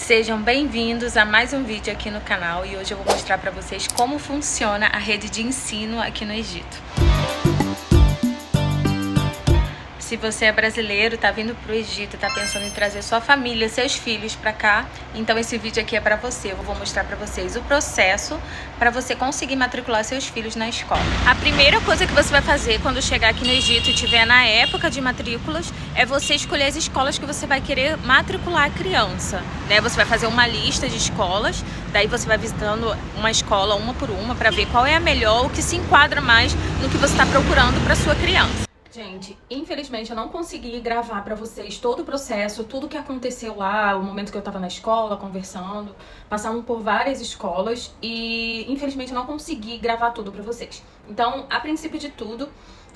Sejam bem-vindos a mais um vídeo aqui no canal e hoje eu vou mostrar para vocês como funciona a rede de ensino aqui no Egito. Se você é brasileiro, tá vindo pro Egito, tá pensando em trazer sua família, seus filhos pra cá, então esse vídeo aqui é pra você. Eu vou mostrar pra vocês o processo pra você conseguir matricular seus filhos na escola. A primeira coisa que você vai fazer quando chegar aqui no Egito e estiver na época de matrículas é você escolher as escolas que você vai querer matricular a criança, né? Você vai fazer uma lista de escolas, daí você vai visitando uma escola uma por uma pra ver qual é a melhor, o que se enquadra mais no que você tá procurando pra sua criança. Gente, infelizmente eu não consegui gravar pra vocês todo o processo, tudo que aconteceu lá, o momento que eu tava na escola, conversando, passando por várias escolas e infelizmente eu não consegui gravar tudo pra vocês. Então, a princípio de tudo,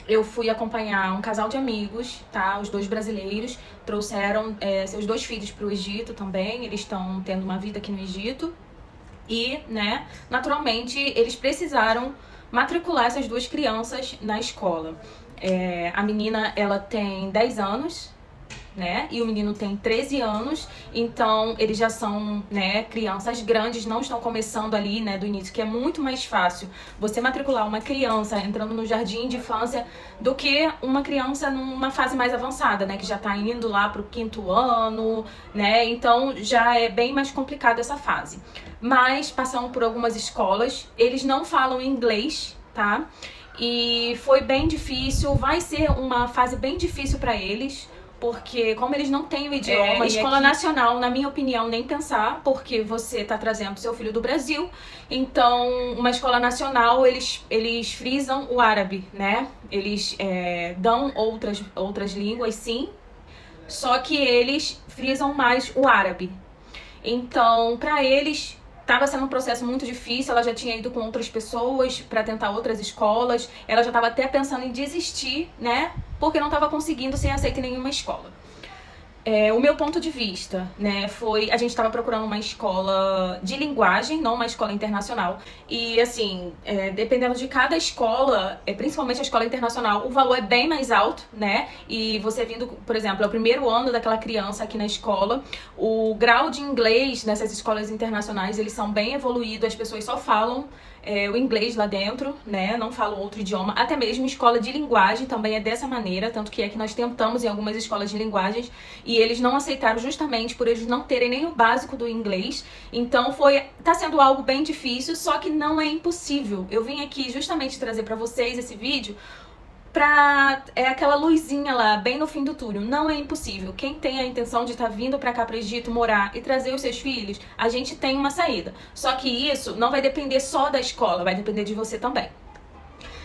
eu fui acompanhar um casal de amigos, tá? Os dois brasileiros trouxeram seus dois filhos pro Egito também, eles estão tendo uma vida aqui no Egito e, né, naturalmente eles precisaram matricular essas duas crianças na escola. A menina, ela tem 10 anos, né? E o menino tem 13 anos, então eles já são, né, crianças grandes, não estão começando ali, né, do início, que é muito mais fácil você matricular uma criança entrando no jardim de infância do que uma criança numa fase mais avançada, né, que já tá indo lá pro 5º ano, né? Então já é bem mais complicado essa fase. Mas passando por algumas escolas, eles não falam inglês, tá? E foi bem difícil, vai ser uma fase bem difícil para eles, porque como eles não têm o idioma, escola nacional, na minha opinião, nem pensar, porque você tá trazendo seu filho do Brasil, então uma escola nacional, eles frisam o árabe, né? Eles dão outras línguas, sim, só que eles frisam mais o árabe. Então, para eles estava sendo um processo muito difícil, ela já tinha ido com outras pessoas para tentar outras escolas, ela já estava até pensando em desistir, né, porque não estava conseguindo ser aceita em nenhuma escola. O meu ponto de vista, né, foi, a gente estava procurando uma escola de linguagem, não uma escola internacional, e assim, dependendo de cada escola, principalmente a escola internacional, o valor é bem mais alto, né, e você vindo, por exemplo, é o primeiro ano daquela criança aqui na escola, o grau de inglês nessas escolas internacionais, eles são bem evoluídos, as pessoas só falam o inglês lá dentro, né, não falam outro idioma, até mesmo escola de linguagem também é dessa maneira, tanto que é que nós tentamos em algumas escolas de linguagens e eles não aceitaram justamente por eles não terem nem o básico do inglês, então tá sendo algo bem difícil, só que não é impossível. Eu vim aqui justamente trazer pra vocês esse vídeo aquela luzinha lá, bem no fim do túnel. Não é impossível. Quem tem a intenção de estar vindo pra cá pro Egito, morar e trazer os seus filhos, a gente tem uma saída. Só que isso não vai depender só da escola, vai depender de você também.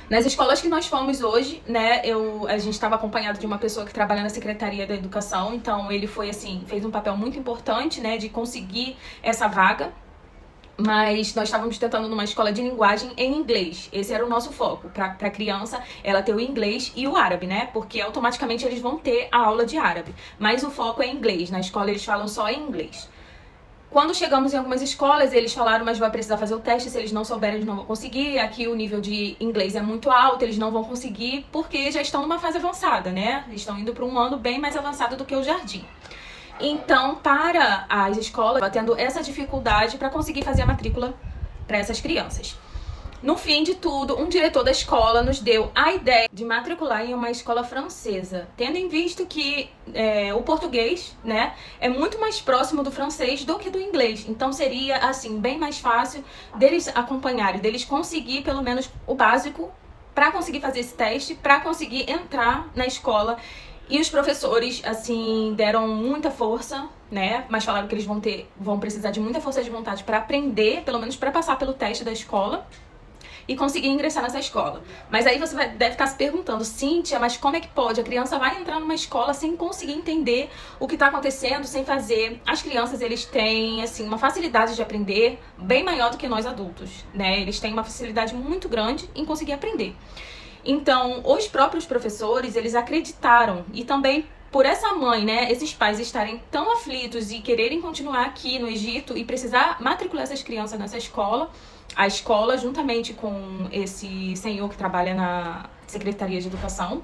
Nas escolas que nós fomos hoje, né, a gente estava acompanhado de uma pessoa que trabalha na Secretaria da Educação, então ele foi assim, fez um papel muito importante, né, de conseguir essa vaga. Mas nós estávamos tentando numa escola de linguagem em inglês. Esse era o nosso foco, para a criança ela ter o inglês e o árabe, né? Porque automaticamente eles vão ter a aula de árabe. Mas o foco é inglês, na escola eles falam só em inglês. Quando chegamos em algumas escolas, eles falaram, mas vai precisar fazer o teste, se eles não souberem, eles não vão conseguir. Aqui o nível de inglês é muito alto, eles não vão conseguir, porque já estão numa fase avançada, né? Eles estão indo para um ano bem mais avançado do que o jardim. Então, para as escolas, estava tendo essa dificuldade para conseguir fazer a matrícula para essas crianças. No fim de tudo, um diretor da escola nos deu a ideia de matricular em uma escola francesa, tendo em vista que o português, né, é muito mais próximo do francês do que do inglês. Então seria, assim, bem mais fácil deles acompanharem, deles conseguir pelo menos o básico para conseguir fazer esse teste, para conseguir entrar na escola. E os professores, assim, deram muita força, né? Mas falaram que eles vão precisar de muita força de vontade para aprender, pelo menos para passar pelo teste da escola e conseguir ingressar nessa escola. Mas aí você deve estar se perguntando, Cíntia, mas como é que pode? A criança vai entrar numa escola sem conseguir entender o que está acontecendo, sem fazer. As crianças, eles têm, assim, uma facilidade de aprender bem maior do que nós adultos, né? Eles têm uma facilidade muito grande em conseguir aprender. Então, os próprios professores, eles acreditaram, e também por essa mãe, né, esses pais estarem tão aflitos e quererem continuar aqui no Egito e precisar matricular essas crianças nessa escola, a escola, juntamente com esse senhor que trabalha na Secretaria de Educação,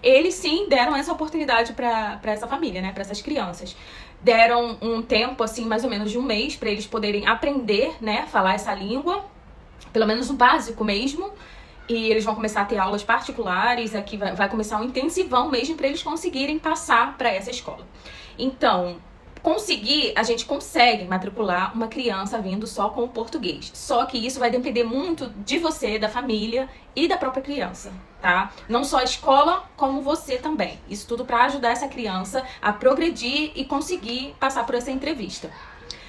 eles sim deram essa oportunidade para essa família, né, para essas crianças. deram um tempo, assim, mais ou menos de um mês, para eles poderem aprender, né, falar essa língua, pelo menos o básico mesmo. E eles vão começar a ter aulas particulares, aqui vai começar um intensivão mesmo para eles conseguirem passar para essa escola. Então, a gente consegue matricular uma criança vindo só com o português. Só que isso vai depender muito de você, da família e da própria criança, tá? Não só a escola, como você também. Isso tudo para ajudar essa criança a progredir e conseguir passar por essa entrevista.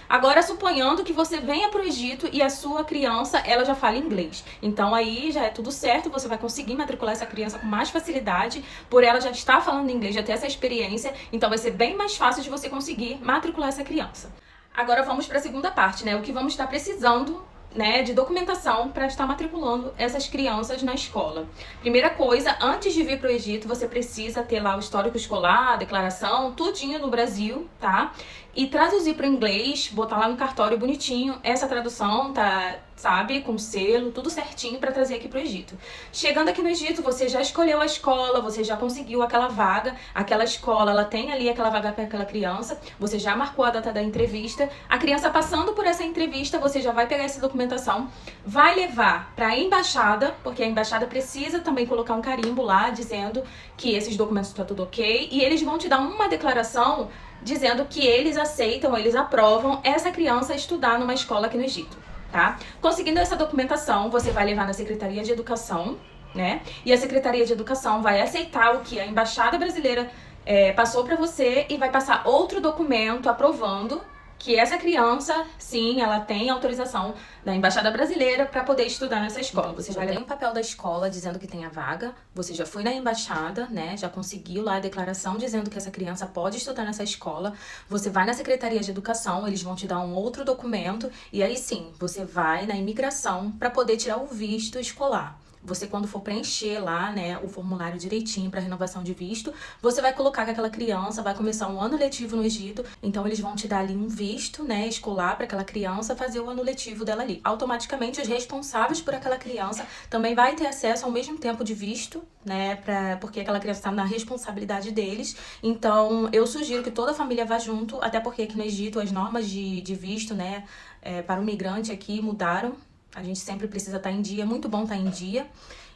Agora, suponhando que você venha para o Egito e a sua criança, ela já fala inglês. Então, aí já é tudo certo, você vai conseguir matricular essa criança com mais facilidade, por ela já estar falando inglês, já ter essa experiência, então vai ser bem mais fácil de você conseguir matricular essa criança. Agora vamos para a segunda parte, né? O que vamos estar precisando, né, de documentação para estar matriculando essas crianças na escola. Primeira coisa, antes de vir para o Egito, você precisa ter lá o histórico escolar, a declaração, tudinho no Brasil, tá? E traduzir para o inglês, botar lá no cartório bonitinho, essa tradução, tá, sabe, com selo, tudo certinho para trazer aqui para o Egito. Chegando aqui no Egito, você já escolheu a escola, você já conseguiu aquela vaga, aquela escola, ela tem ali aquela vaga para aquela criança, você já marcou a data da entrevista, a criança passando por essa entrevista, você já vai pegar essa documentação, vai levar para a embaixada, porque a embaixada precisa também colocar um carimbo lá, dizendo que esses documentos estão tudo ok, e eles vão te dar uma declaração dizendo que eles aceitam, eles aprovam essa criança estudar numa escola aqui no Egito, tá? Conseguindo essa documentação, você vai levar na Secretaria de Educação, né? E a Secretaria de Educação vai aceitar o que a Embaixada Brasileira passou para você e vai passar outro documento aprovando que essa criança, sim, ela tem autorização da Embaixada Brasileira para poder estudar nessa escola. Você já tem um papel da escola dizendo que tem a vaga, você já foi na embaixada, né, já conseguiu lá a declaração dizendo que essa criança pode estudar nessa escola, você vai na Secretaria de Educação, eles vão te dar um outro documento e aí sim, você vai na imigração para poder tirar o visto escolar. Você, quando for preencher lá, né, o formulário direitinho para renovação de visto, você vai colocar que aquela criança vai começar um ano letivo no Egito, então eles vão te dar ali um visto, né, escolar para aquela criança fazer o ano letivo dela ali. Automaticamente, os responsáveis por aquela criança também vai ter acesso ao mesmo tempo de visto, né, porque aquela criança está na responsabilidade deles. Então, eu sugiro que toda a família vá junto, até porque aqui no Egito as normas de visto, né, para o migrante aqui mudaram. A gente sempre precisa estar em dia, é muito bom estar em dia.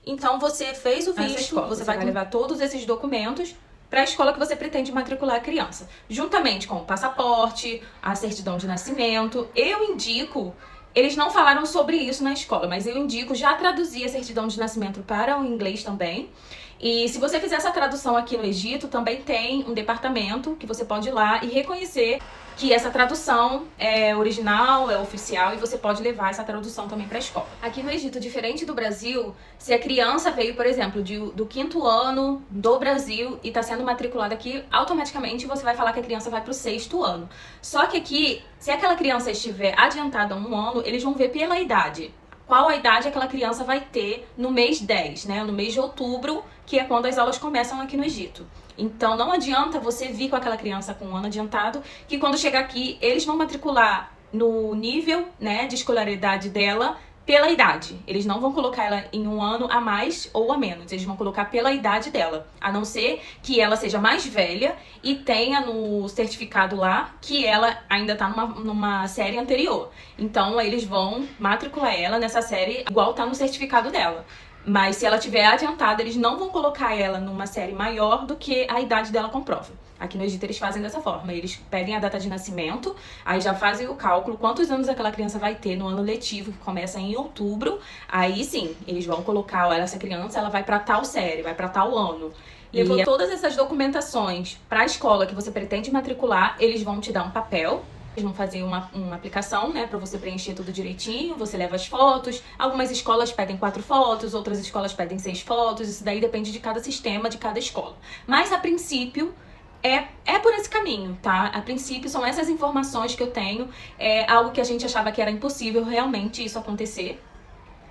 Então, você fez o visto, você vai levar todos esses documentos para a escola que você pretende matricular a criança. Juntamente com o passaporte, a certidão de nascimento. Eu indico, eles não falaram sobre isso na escola, mas eu indico já traduzir a certidão de nascimento para o inglês também. E se você fizer essa tradução aqui no Egito, também tem um departamento que você pode ir lá e reconhecer que essa tradução é original, é oficial, e você pode levar essa tradução também para a escola. Aqui no Egito, diferente do Brasil, se a criança veio, por exemplo, do 5º ano do Brasil e está sendo matriculada aqui, automaticamente você vai falar que a criança vai para o 6º ano. Só que aqui, se aquela criança estiver adiantada 1 ano, eles vão ver pela idade. Qual a idade aquela criança vai ter no mês 10, né? No mês de outubro, que é quando as aulas começam aqui no Egito. Então, não adianta você vir com aquela criança com 1 ano adiantado, que quando chegar aqui, eles vão matricular no nível, né, de escolaridade dela pela idade. Eles não vão colocar ela em 1 ano a mais ou a menos. Eles vão colocar pela idade dela. A não ser que ela seja mais velha e tenha no certificado lá que ela ainda tá numa série anterior. Então, eles vão matricular ela nessa série igual tá no certificado dela. Mas se ela tiver adiantada, eles não vão colocar ela numa série maior do que a idade dela comprova. Aqui no Egito eles fazem dessa forma, eles pedem a data de nascimento, aí já fazem o cálculo, quantos anos aquela criança vai ter no ano letivo, que começa em outubro, aí sim, eles vão colocar, olha, essa criança ela vai para tal série, vai para tal ano. Levou todas essas documentações para a escola que você pretende matricular, eles vão te dar um papel. Eles vão fazer uma aplicação, né, para você preencher tudo direitinho, você leva as fotos, algumas escolas pedem 4 fotos, outras escolas pedem 6 fotos, isso daí depende de cada sistema, de cada escola. Mas, a princípio, é por esse caminho, tá? A princípio, são essas informações que eu tenho, é algo que a gente achava que era impossível realmente isso acontecer,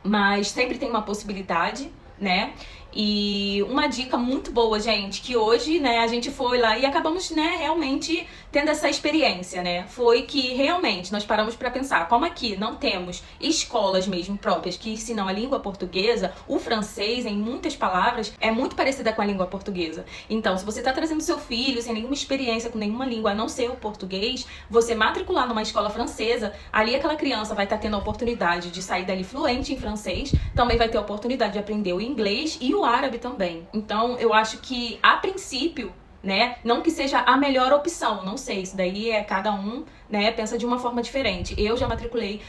mas sempre tem uma possibilidade, né? E uma dica muito boa, gente, que hoje, né, a gente foi lá e acabamos, né, realmente tendo essa experiência, né, foi que realmente nós paramos para pensar, como aqui não temos escolas mesmo próprias que ensinam a língua portuguesa, o francês, em muitas palavras, é muito parecida com a língua portuguesa. Então, se você está trazendo seu filho sem nenhuma experiência com nenhuma língua, a não ser o português, você matricular numa escola francesa, ali aquela criança vai estar tendo a oportunidade de sair dali fluente em francês, também vai ter a oportunidade de aprender o inglês e o árabe também. Então, eu acho que, a princípio, né, não que seja a melhor opção, não sei, isso daí é cada um, né, pensa de uma forma diferente. Eu já matriculei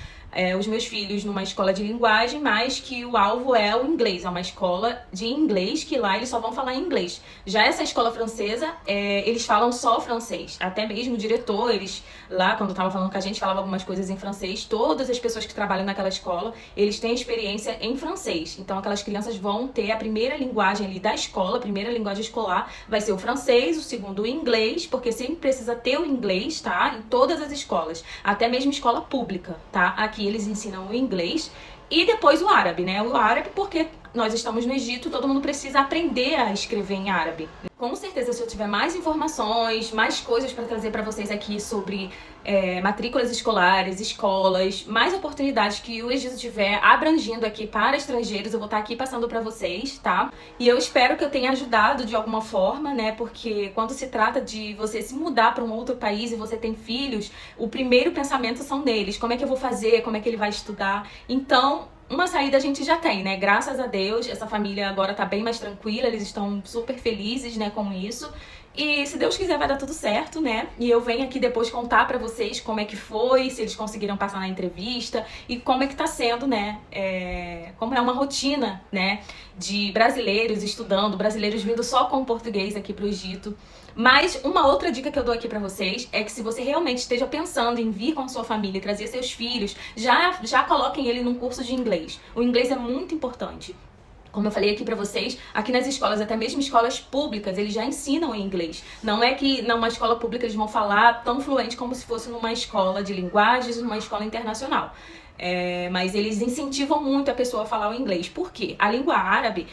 os meus filhos numa escola de linguagem, mas que o alvo é o inglês, é uma escola de inglês que lá eles só vão falar inglês. Já essa escola francesa, eles falam só francês, até mesmo o diretor, eles lá, quando tava falando com a gente, falava algumas coisas em francês. Todas as pessoas que trabalham naquela escola, eles têm experiência em francês, então aquelas crianças vão ter a primeira linguagem ali da escola, a primeira linguagem escolar vai ser o francês, o segundo o inglês, porque sempre precisa ter o inglês, tá? Em todas as escolas, até mesmo escola pública, tá? Aqui eles ensinam o inglês e depois o árabe, né? O árabe porque nós estamos no Egito, todo mundo precisa aprender a escrever em árabe. Com certeza, se eu tiver mais informações, mais coisas para trazer para vocês aqui sobre matrículas escolares, escolas, mais oportunidades que o Egito tiver abrangindo aqui para estrangeiros, eu vou estar aqui passando para vocês, tá? E eu espero que eu tenha ajudado de alguma forma, né? Porque quando se trata de você se mudar para um outro país e você tem filhos, o primeiro pensamento são deles. Como é que eu vou fazer? Como é que ele vai estudar? Então, uma saída a gente já tem, né? Graças a Deus, essa família agora tá bem mais tranquila, eles estão super felizes, né, com isso. E se Deus quiser vai dar tudo certo, né? E eu venho aqui depois contar pra vocês como é que foi, se eles conseguiram passar na entrevista e como é que tá sendo, né? Como é uma rotina, né? De brasileiros estudando, brasileiros vindo só com português aqui pro Egito. Mas uma outra dica que eu dou aqui pra vocês é que se você realmente esteja pensando em vir com a sua família e trazer seus filhos, já coloquem ele num curso de inglês. O inglês é muito importante. Como eu falei aqui pra vocês, aqui nas escolas, até mesmo escolas públicas, eles já ensinam em inglês. Não é que numa escola pública eles vão falar tão fluente como se fosse numa escola de linguagens, numa escola internacional. Mas eles incentivam muito a pessoa a falar o inglês. Por quê? A língua árabe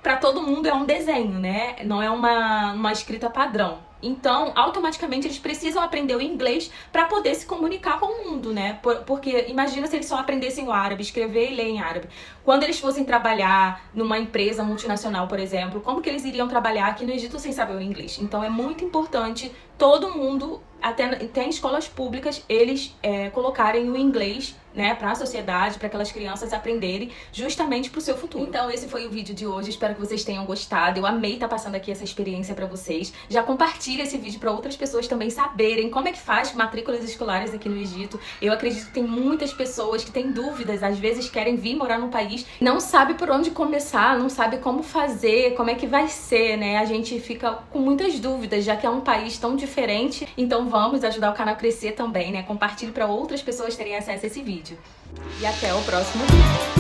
pra todo mundo, é um desenho, né? Não é uma escrita padrão. Então, automaticamente, eles precisam aprender o inglês para poder se comunicar com o mundo, né? Porque imagina se eles só aprendessem o árabe, escrever e ler em árabe. Quando eles fossem trabalhar numa empresa multinacional, por exemplo, como que eles iriam trabalhar aqui no Egito sem saber o inglês? Então, é muito importante todo mundo, até em escolas públicas, eles colocarem o inglês, né, para a sociedade, para aquelas crianças aprenderem justamente para o seu futuro. Então esse foi o vídeo de hoje, espero que vocês tenham gostado. Eu amei estar passando aqui essa experiência para vocês. Já compartilha esse vídeo para outras pessoas também saberem como é que faz matrículas escolares aqui no Egito. Eu acredito que tem muitas pessoas que têm dúvidas, às vezes querem vir morar num país, não sabe por onde começar, não sabe como fazer, como é que vai ser, né? A gente fica com muitas dúvidas, já que é um país tão diferente. Então vamos ajudar o canal a crescer também, né? Compartilhe para outras pessoas terem acesso a esse vídeo. E até o próximo vídeo.